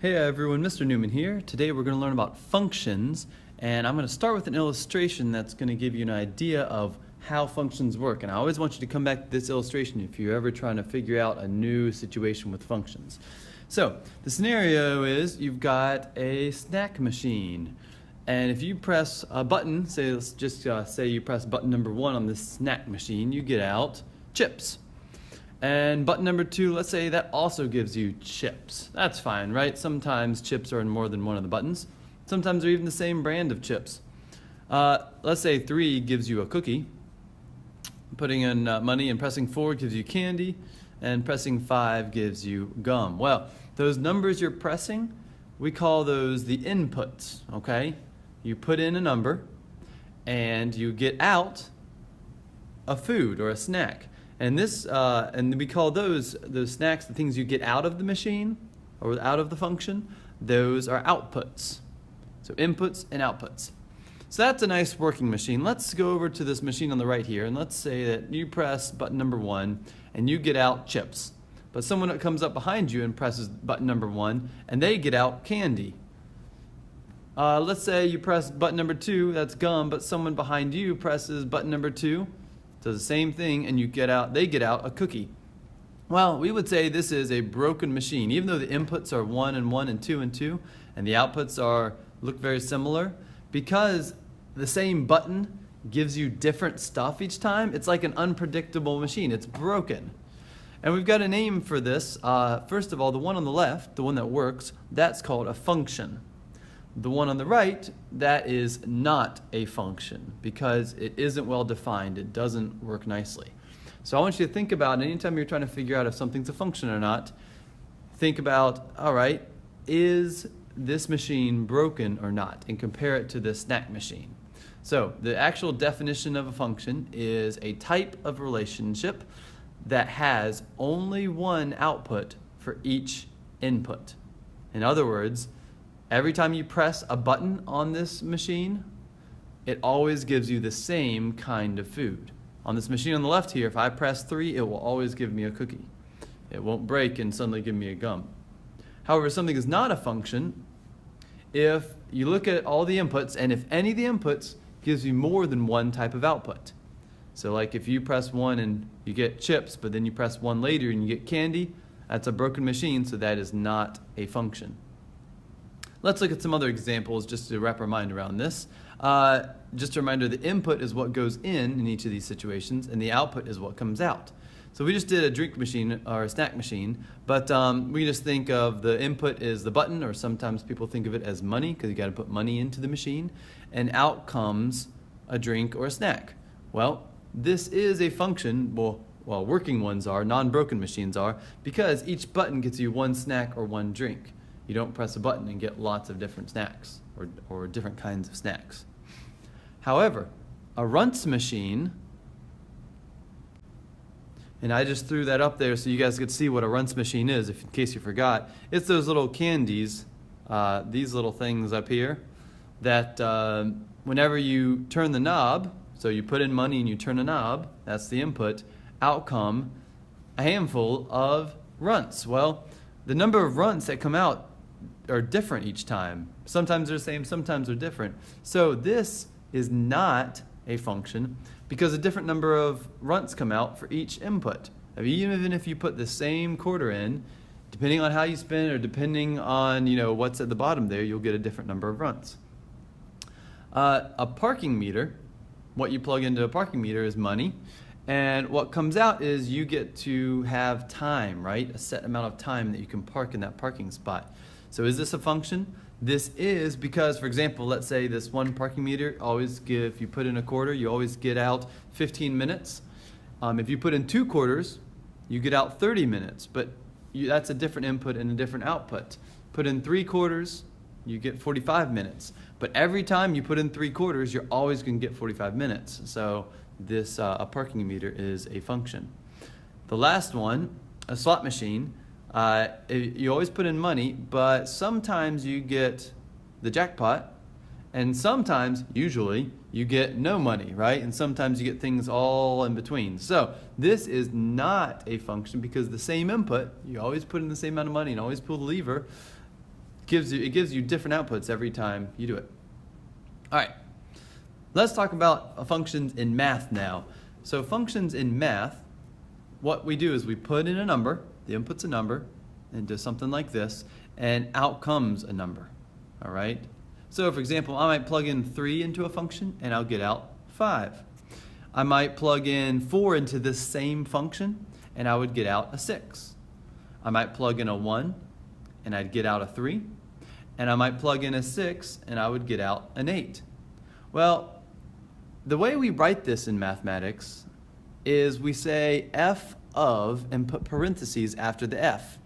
Hey everyone, Mr. Newman here. Today we're going to learn about functions, and I'm going to start with an illustration that's going to give you an idea of how functions work. And I always want you to come back to this illustration if you're ever trying to figure out a new situation with functions. So the scenario is you've got a snack machine, and if you press a button, let's just say you press button number 1 on this snack machine, you get out chips. And button number 2, let's say that also gives you chips. That's fine, right? Sometimes chips are in more than one of the buttons. Sometimes they're even the same brand of chips. Let's say 3 gives you a cookie. Putting in money and pressing 4 gives you candy. And pressing 5 gives you gum. Well, those numbers you're pressing, we call those the inputs, okay? You put in a number and you get out a food or a snack. And and we call those snacks, the things you get out of the machine or out of the function, those are outputs. So inputs and outputs. So that's a nice working machine. Let's go over to this machine on the right here, and let's say that you press button number 1 and you get out chips. But someone comes up behind you and presses button number 1 and they get out candy. Let's say you press button number 2, that's gum, but someone behind you presses button number 2. Does the same thing, and they get out a cookie. Well, we would say this is a broken machine. Even though the inputs are 1 and 1 and 2 and 2, and the outputs look very similar, because the same button gives you different stuff each time, it's like an unpredictable machine. It's broken. And we've got a name for this. First of all, the one on the left, the one that works, that's called a function. The one on the right, that is not a function because it isn't well defined. It doesn't work nicely. So I want you to think about, anytime you're trying to figure out if something's a function or not, think about, all right, is this machine broken or not? And compare it to the snack machine. So the actual definition of a function is a type of relationship that has only one output for each input. In other words, every time you press a button on this machine, it always gives you the same kind of food. On this machine on the left here, if I press 3, it will always give me a cookie. It won't break and suddenly give me a gum. However, something is not a function if you look at all the inputs, and if any of the inputs gives you more than one type of output. So like if you press 1 and you get chips, but then you press 1 later and you get candy, that's a broken machine, so that is not a function. Let's look at some other examples just to wrap our mind around this. Just a reminder, the input is what goes in each of these situations, and the output is what comes out. So we just did a drink machine or a snack machine, but we just think of the input is the button, or sometimes people think of it as money because you got to put money into the machine, and out comes a drink or a snack. Well, this is a function, well, working ones are, non-broken machines are, because each button gets you one snack or one drink. You don't press a button and get lots of different snacks or different kinds of snacks. However, a Runts machine, and I just threw that up there so you guys could see what a Runts machine is, in case you forgot. It's those little candies, these little things up here, that whenever you turn the knob, so you put in money and you turn a knob, that's the input, out come a handful of runts. Well, the number of runts that come out are different each time. Sometimes they're the same, sometimes they're different. So this is not a function because a different number of runts come out for each input. I mean, even if you put the same quarter in, depending on how you spin or depending on what's at the bottom there, you'll get a different number of runts. A parking meter, what you plug into a parking meter is money, and what comes out is you get to have time, right? A set amount of time that you can park in that parking spot. So is this a function? This is because, for example, let's say this one parking meter if you put in a quarter, you always get out 15 minutes. If you put in 2 quarters, you get out 30 minutes, but that's a different input and a different output. Put in 3 quarters, you get 45 minutes. But every time you put in 3 quarters, you're always going to get 45 minutes. So this a parking meter is a function. The last one, a slot machine, you always put in money, but sometimes you get the jackpot, and sometimes, usually, you get no money, right? And sometimes you get things all in between. So this is not a function because the same input, you always put in the same amount of money and always pull the lever, gives you different outputs every time you do it. All right, let's talk about functions in math now. So functions in math, what we do is we put in a number, the input's a number, and do something like this, and out comes a number. All right. So for example, I might plug in 3 into a function, and I'll get out 5. I might plug in 4 into this same function, and I would get out a 6. I might plug in a 1, and I'd get out a 3. And I might plug in a 6, and I would get out an 8. Well, the way we write this in mathematics is we say f of and put parentheses after the f.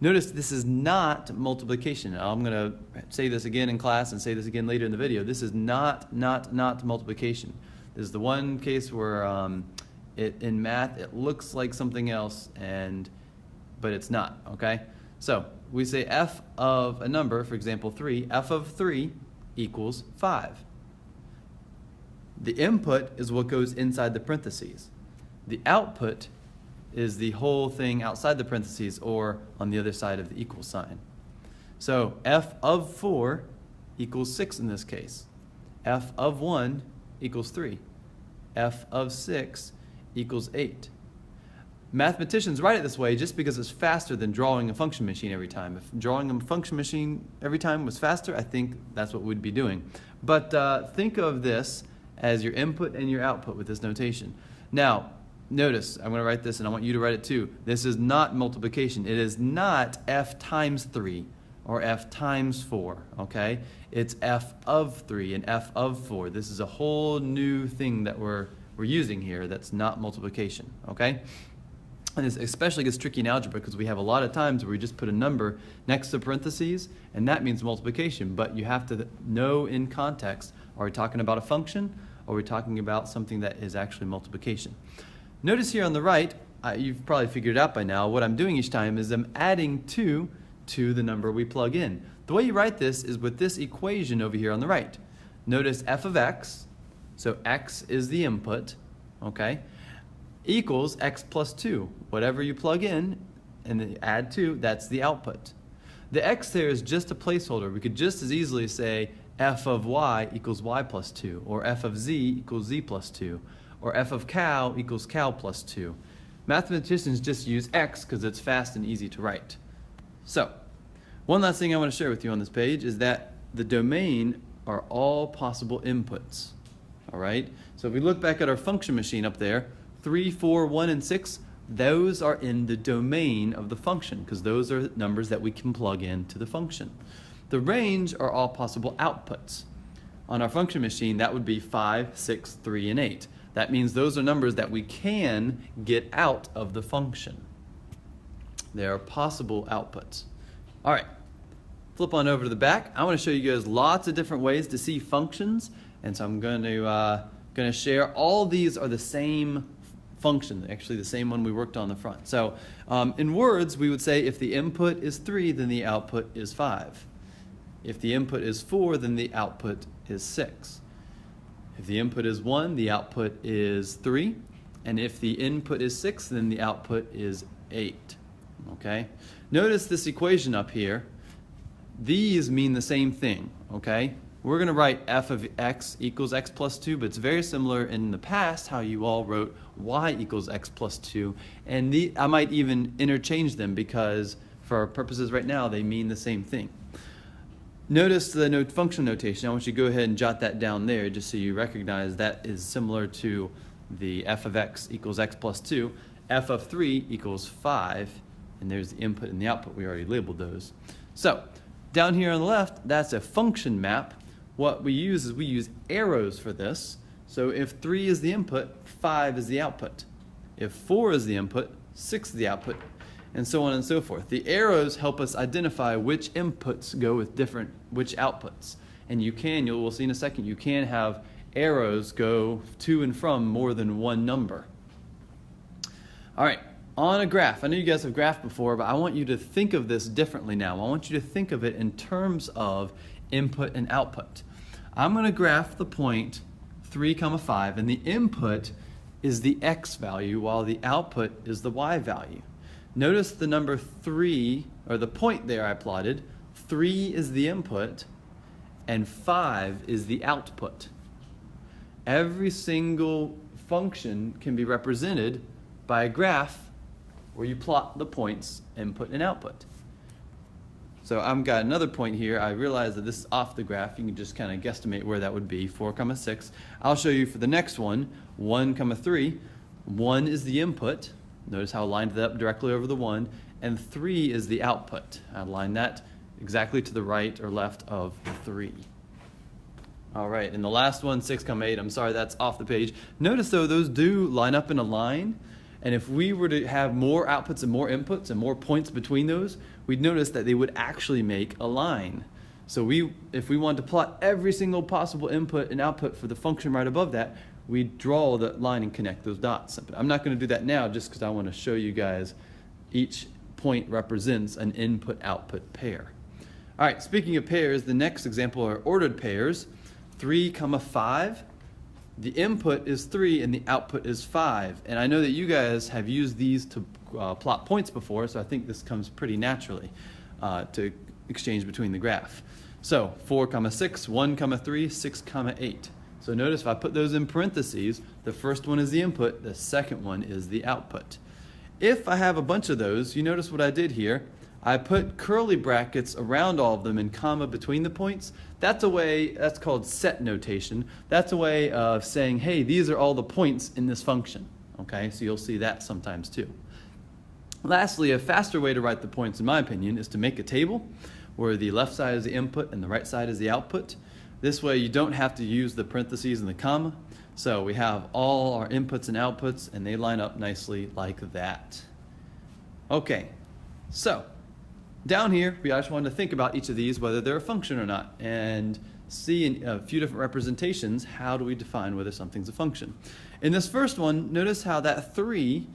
Notice this is not multiplication. I'm going to say this again in class and say this again later in the video. This is not multiplication. This is the one case where in math it looks like something else, but it's not, okay? So we say f of a number, for example 3, f of 3 equals 5. The input is what goes inside the parentheses. The output is the whole thing outside the parentheses or on the other side of the equal sign. So f of 4 equals 6 in this case. F of 1 equals 3. F of 6 equals 8. Mathematicians write it this way just because it's faster than drawing a function machine every time. If drawing a function machine every time was faster, I think that's what we'd be doing. But think of this as your input and your output with this notation. Now, notice, I'm going to write this and I want you to write it too. This is not multiplication. It is not f times 3 or f times 4, okay? It's f of 3 and f of 4. This is a whole new thing that we're using here that's not multiplication, okay? And this especially gets tricky in algebra because we have a lot of times where we just put a number next to parentheses and that means multiplication, but you have to know in context, are we talking about a function or are we talking about something that is actually multiplication? Notice here on the right, you've probably figured it out by now, what I'm doing each time is I'm adding 2 to the number we plug in. The way you write this is with this equation over here on the right. Notice f of x, so x is the input, okay, equals x plus 2. Whatever you plug in and then add 2, that's the output. The x there is just a placeholder. We could just as easily say f of y equals y plus 2, or f of z equals z plus 2. Or f of cow equals cow plus 2. Mathematicians just use x because it's fast and easy to write. So, one last thing I want to share with you on this page is that the domain are all possible inputs. All right? So if we look back at our function machine up there, 3, 4, 1, and 6, those are in the domain of the function because those are numbers that we can plug into the function. The range are all possible outputs. On our function machine, that would be 5, 6, 3, and 8. That means those are numbers that we can get out of the function. They are possible outputs. All right, flip on over to the back. I want to show you guys lots of different ways to see functions, and so I'm going to share. All these are the same function, actually the same one we worked on the front. So in words, we would say if the input is 3, then the output is 5. If the input is 4, then the output is 6. If the input is 1, the output is 3. And if the input is 6, then the output is 8. Okay? Notice this equation up here. These mean the same thing. Okay? We're going to write f of x equals x plus 2, but it's very similar in the past how you all wrote y equals x plus 2. And I might even interchange them because for our purposes right now, they mean the same thing. Notice the function notation. I want you to go ahead and jot that down there just so you recognize that is similar to the f of x equals x plus 2. F of 3 equals 5, and there's the input and the output. We already labeled those. So down here on the left, that's a function map. What we use is we use arrows for this. So if 3 is the input, 5 is the output. If 4 is the input, 6 is the output, and so on and so forth. The arrows help us identify which inputs go with which outputs. And we'll see in a second, you can have arrows go to and from more than one number. All right, on a graph. I know you guys have graphed before, but I want you to think of this differently now. I want you to think of it in terms of input and output. I'm going to graph the point 3, 5, and the input is the x value while the output is the y value. Notice the number 3, or the point there I plotted, 3 is the input, and 5 is the output. Every single function can be represented by a graph where you plot the points, input and output. So I've got another point here. I realize that this is off the graph. You can just kind of guesstimate where that would be, 4, 6. I'll show you for the next one, 1, 3. 1 is the input. Notice how I lined that up directly over the 1. And 3 is the output. I lined that exactly to the right or left of the 3. All right, and the last one, 6, 8. I'm sorry, that's off the page. Notice though, those do line up in a line. And if we were to have more outputs and more inputs and more points between those, we'd notice that they would actually make a line. So if we wanted to plot every single possible input and output for the function right above that, we'd draw the line and connect those dots. But I'm not going to do that now just because I want to show you guys each point represents an input-output pair. All right, speaking of pairs, the next example are ordered pairs. 3, 5. The input is 3 and the output is 5. And I know that you guys have used these to plot points before, so I think this comes pretty naturally to exchange between the graph. So 4, 6, 1, 3, 6, 8. So notice if I put those in parentheses, the first one is the input, the second one is the output. If I have a bunch of those, you notice what I did here. I put curly brackets around all of them and comma between the points. That's called set notation. That's a way of saying, hey, these are all the points in this function. Okay, so you'll see that sometimes too. Lastly, a faster way to write the points, in my opinion, is to make a table where the left side is the input and the right side is the output. This way you don't have to use the parentheses and the comma. So we have all our inputs and outputs and they line up nicely like that. Okay, so down here, we just wanted to think about each of these, whether they're a function or not, and see in a few different representations, how do we define whether something's a function. In this first one, notice how that 3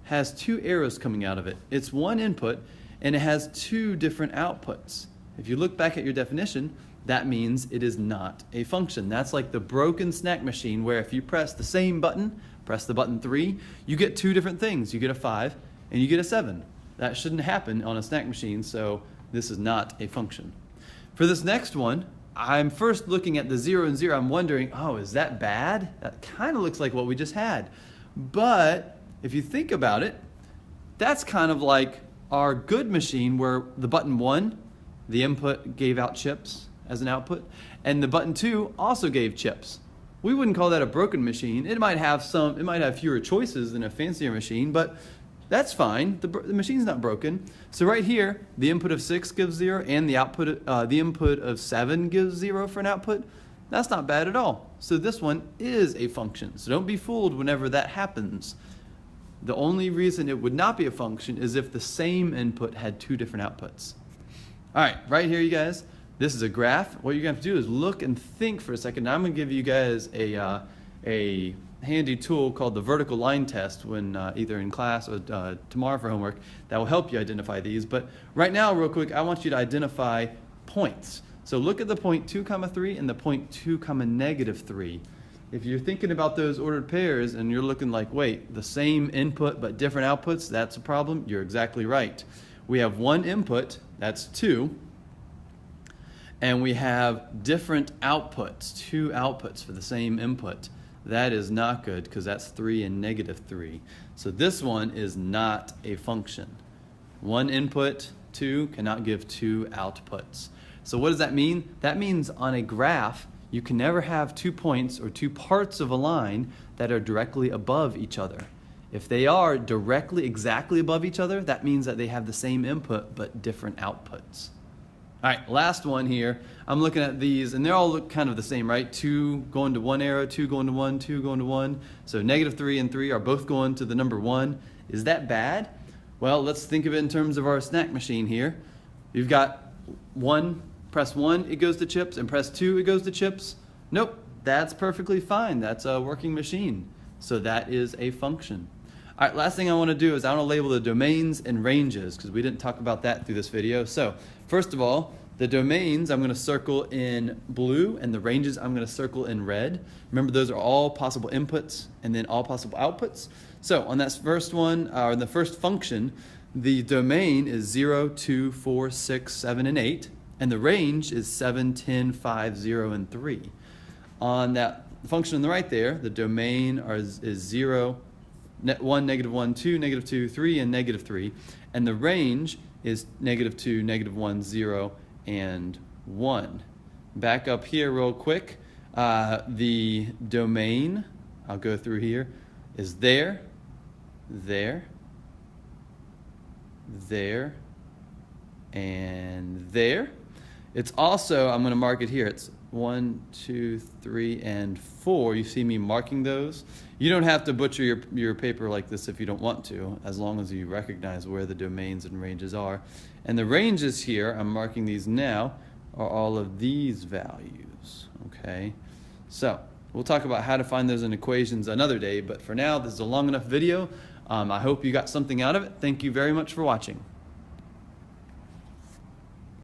has 2 arrows coming out of it. It's one input, and it has 2 different outputs. If you look back at your definition, that means it is not a function. That's like the broken snack machine, where if you press the same button, press the button 3, you get 2 different things. You get a 5, and you get a 7. That shouldn't happen on a snack machine, so this is not a function. For this next one, I'm first looking at the 0 and 0. I'm wondering, oh, is that bad? That kind of looks like what we just had. But if you think about it, that's kind of like our good machine where the button 1, the input gave out chips as an output, and the button 2 also gave chips. We wouldn't call that a broken machine. It might have fewer choices than a fancier machine, but that's fine. The machine's not broken. So right here, the input of 6 gives 0, and the input of 7 gives 0 for an output. That's not bad at all. So this one is a function. So don't be fooled whenever that happens. The only reason it would not be a function is if the same input had 2 different outputs. All right, right here, you guys, this is a graph. What you're going to have to do is look and think for a second. Now I'm going to give you guys a handy tool called the vertical line test when either in class or tomorrow for homework that will help you identify these. But right now, real quick, I want you to identify points. So look at the point 2, 3 and the point 2, -3. If you're thinking about those ordered pairs and you're looking like, wait, the same input but different outputs, that's a problem, you're exactly right. We have one input, that's 2, and we have different outputs, 2 outputs for the same input. That is not good because that's 3 and -3. So this one is not a function. One input, 2, cannot give 2 outputs. So what does that mean? That means on a graph, you can never have 2 points or 2 parts of a line that are directly above each other. If they are directly exactly above each other, that means that they have the same input but different outputs. All right, last one here. I'm looking at these, and they all look kind of the same, right? 2 going to 1 arrow, 2 going to 1, 2 going to 1. So -3 and 3 are both going to the number 1. Is that bad? Well, let's think of it in terms of our snack machine here. You've got 1, press 1, it goes to chips, and press 2, it goes to chips. Nope, that's perfectly fine. That's a working machine. So that is a function. All right, last thing I want to do is I want to label the domains and ranges because we didn't talk about that through this video. So first of all, the domains I'm going to circle in blue and the ranges I'm going to circle in red. Remember, those are all possible inputs and then all possible outputs. So on that first one, or in the first function, the domain is 0, 2, 4, 6, 7, and 8. And the range is 7, 10, 5, 0, and 3. On that function on the right there, the domain is 0, 1, -1, 2, -2, 3, and -3. And the range is -2, -1, 0, and 1. Back up here real quick. The domain, I'll go through here, is there, there, there, and there. It's also, I'm going to mark it here, it's 1, 2, 3, and 4. You see me marking those. You don't have to butcher your paper like this if you don't want to, as long as you recognize where the domains and ranges are. And the ranges here, I'm marking these now, are all of these values, okay? So we'll talk about how to find those in equations another day, but for now, this is a long enough video. I hope you got something out of it. Thank you very much for watching.